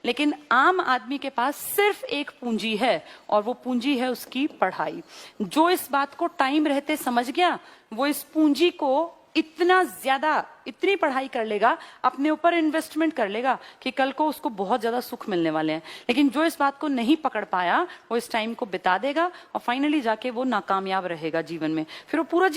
लेकिन आम आदमी के पास सिर्फ एक पूंजी है और वो पूंजी है उसकी पढ़ाई। जो इस बात को टाइम रहते समझ गया वो इस पूंजी को इतना ज्यादा, इतनी पढ़ाई कर लेगा, अपने ऊपर इन्वेस्टमेंट कर लेगा कि कल को उसको बहुत ज्यादा सुख मिलने वाले हैं। लेकिन जो इस बात को नहीं पकड़ पाया वो इस टाइम को बिता देगा और फाइनली जाके वो नाकामयाब रहेगा जीवन में। फिर वो पूरा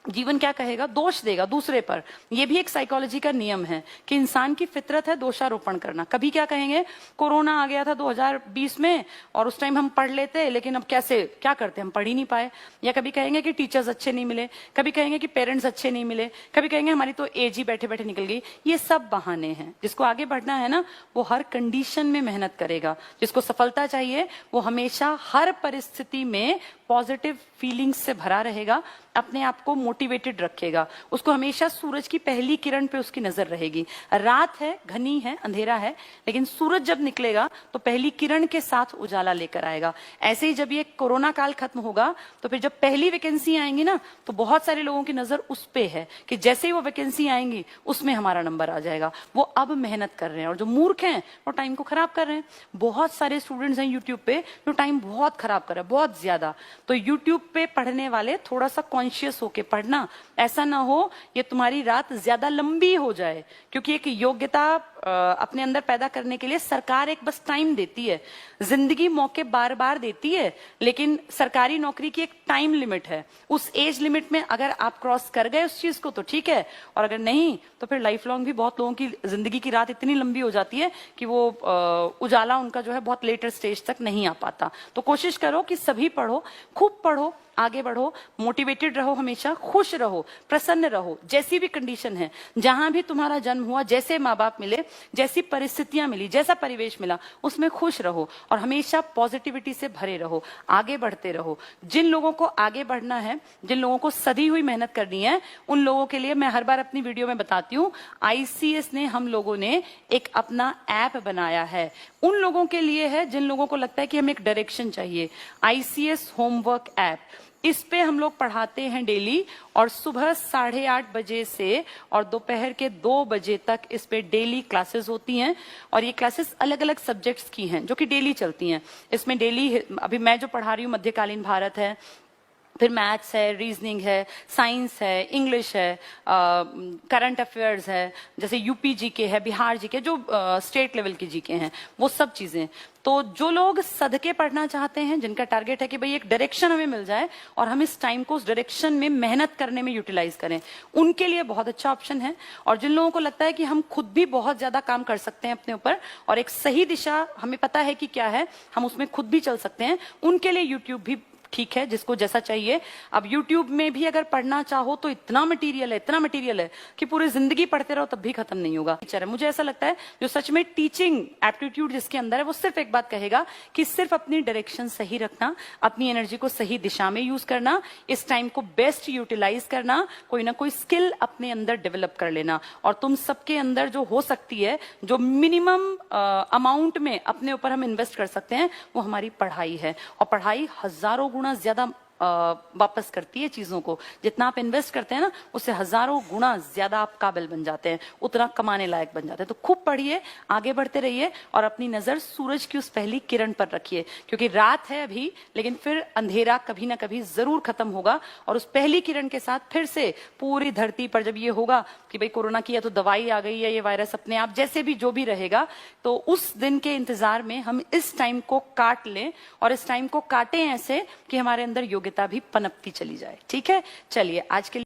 जीवन क्या कहेगा, दोष देगा दूसरे पर। यह भी एक साइकोलॉजी का नियम है कि इंसान की फितरत है दोषारोपण करना। कभी क्या कहेंगे, कोरोना आ गया था 2020 में और उस टाइम हम पढ़ लेते, लेकिन अब कैसे क्या करते, हम पढ़ ही नहीं पाए। या कभी कहेंगे कि टीचर्स अच्छे नहीं मिले, कभी कहेंगे कि पेरेंट्स अच्छे नहीं मिले, कभी कहेंगे हमारी तो एज ही बैठे बैठे निकल गई। ये सब बहाने हैं। जिसको आगे बढ़ना है ना, वो हर कंडीशन में मेहनत करेगा। जिसको सफलता चाहिए वो हमेशा हर परिस्थिति में पॉजिटिव फीलिंग्स से भरा रहेगा, अपने आप को मोटिवेटेड रखेगा। उसको हमेशा सूरज की पहली किरण पे उसकी नजर रहेगी। रात है, घनी है, अंधेरा है, लेकिन सूरज जब निकलेगा तो पहली किरण के साथ उजाला लेकर आएगा। ऐसे ही जब ये कोरोना काल खत्म होगा तो फिर जब पहली वैकेंसी आएंगी ना, तो बहुत सारे लोगों की नजर उस पे है कि जैसे ही वो वैकेंसी आएंगी उसमें हमारा नंबर आ जाएगा। वो अब मेहनत कर रहे हैं और जो मूर्ख हैं वो टाइम को खराब कर रहे हैं। बहुत सारे स्टूडेंट्स हैं यूट्यूब पे जो टाइम बहुत खराब कर रहे हैं, बहुत ज्यादा। तो यूट्यूब पे पढ़ने वाले थोड़ा सा कॉन्शियस होके पढ़ना, ऐसा ना हो ये तुम्हारी रात ज्यादा लंबी हो जाए। क्योंकि एक योग्यता अपने अंदर पैदा करने के लिए सरकार एक बस टाइम देती है, जिंदगी मौके बार बार देती है, लेकिन सरकारी नौकरी की एक टाइम लिमिट है। उस एज लिमिट में अगर आप क्रॉस कर गए उस चीज को तो ठीक है, और अगर नहीं तो फिर लाइफ लॉन्ग भी बहुत लोगों की जिंदगी की रात इतनी लंबी हो जाती है कि वो उजाला उनका जो है बहुत लेटर स्टेज तक नहीं आ पाता। तो कोशिश करो कि सभी पढ़ो, खूब पढ़ो, आगे बढ़ो, मोटिवेटेड रहो, हमेशा खुश रहो, प्रसन्न रहो। जैसी भी कंडीशन है, जहां भी तुम्हारा जन्म हुआ, जैसे माँ बाप मिले, जैसी परिस्थितियां मिली, जैसा परिवेश मिला, उसमें खुश रहो और हमेशा पॉजिटिविटी से भरे रहो, आगे बढ़ते रहो। जिन लोगों को आगे बढ़ना है, जिन लोगों को सदी हुई मेहनत करनी है, उन लोगों के लिए मैं हर बार अपनी वीडियो में बताती हूँ, आईसीएस ने, हम लोगों ने एक अपना ऐप बनाया है। उन लोगों के लिए है जिन लोगों को लगता है कि हमें एक डायरेक्शन चाहिए। आईसीएस होमवर्क ऐप, इस पे हम लोग पढ़ाते हैं डेली, और सुबह 8:30 बजे से और दोपहर के 2 बजे तक इस पे डेली क्लासेस होती हैं। और ये क्लासेस अलग अलग सब्जेक्ट्स की हैं जो कि डेली चलती हैं। इसमें डेली, अभी मैं जो पढ़ा रही हूँ मध्यकालीन भारत है, फिर मैथ्स है, रीजनिंग है, साइंस है, इंग्लिश है, करंट अफेयर्स है, जैसे यूपी जीके है, बिहार जीके, जो स्टेट लेवल की जीके हैं, वो सब चीजें। तो जो लोग सदके पढ़ना चाहते हैं, जिनका टारगेट है कि भाई एक डायरेक्शन हमें मिल जाए और हम इस टाइम को उस डायरेक्शन में मेहनत करने में यूटिलाइज करें, उनके लिए बहुत अच्छा ऑप्शन है। और जिन लोगों को लगता है कि हम खुद भी बहुत ज्यादा काम कर सकते हैं अपने ऊपर और एक सही दिशा हमें पता है कि क्या है, हम उसमें खुद भी चल सकते हैं, उनके लिए यूट्यूब भी ठीक है, जिसको जैसा चाहिए। अब YouTube में भी अगर पढ़ना चाहो तो इतना मटेरियल है, इतना मटेरियल है कि पूरी जिंदगी पढ़ते रहो तब भी खत्म नहीं होगा। टीचर है, मुझे ऐसा लगता है जो सच में टीचिंग एप्टीट्यूड जिसके अंदर है, वो सिर्फ एक बात कहेगा कि सिर्फ अपनी डायरेक्शन सही रखना, अपनी एनर्जी को सही दिशा में यूज करना, इस टाइम को बेस्ट यूटिलाइज करना, कोई ना कोई स्किल अपने अंदर डेवलप कर लेना। और तुम सबके अंदर जो हो सकती है, जो मिनिमम अमाउंट में अपने ऊपर हम इन्वेस्ट कर सकते हैं, वो हमारी पढ़ाई है। और पढ़ाई हजारों गुना ज्यादा वापस करती है चीजों को। जितना आप इन्वेस्ट करते हैं ना, उससे हजारों गुना ज्यादा आप काबिल बन जाते हैं, उतना कमाने लायक बन जाते हैं। तो खूब पढ़िए, आगे बढ़ते रहिए और अपनी नजर सूरज की उस पहली किरण पर रखिए, क्योंकि रात है अभी, लेकिन फिर अंधेरा कभी ना कभी जरूर खत्म होगा। और उस पहली किरण के साथ फिर से पूरी धरती पर जब ये होगा कि भाई कोरोना की या तो दवाई आ गई है, ये वायरस अपने आप जैसे भी जो भी रहेगा, तो उस दिन के इंतजार में हम इस टाइम को काट लें और इस टाइम को काटें ऐसे कि हमारे अंदर योग्यता भी पनपती चली जाए। ठीक है, चलिए आज के लिए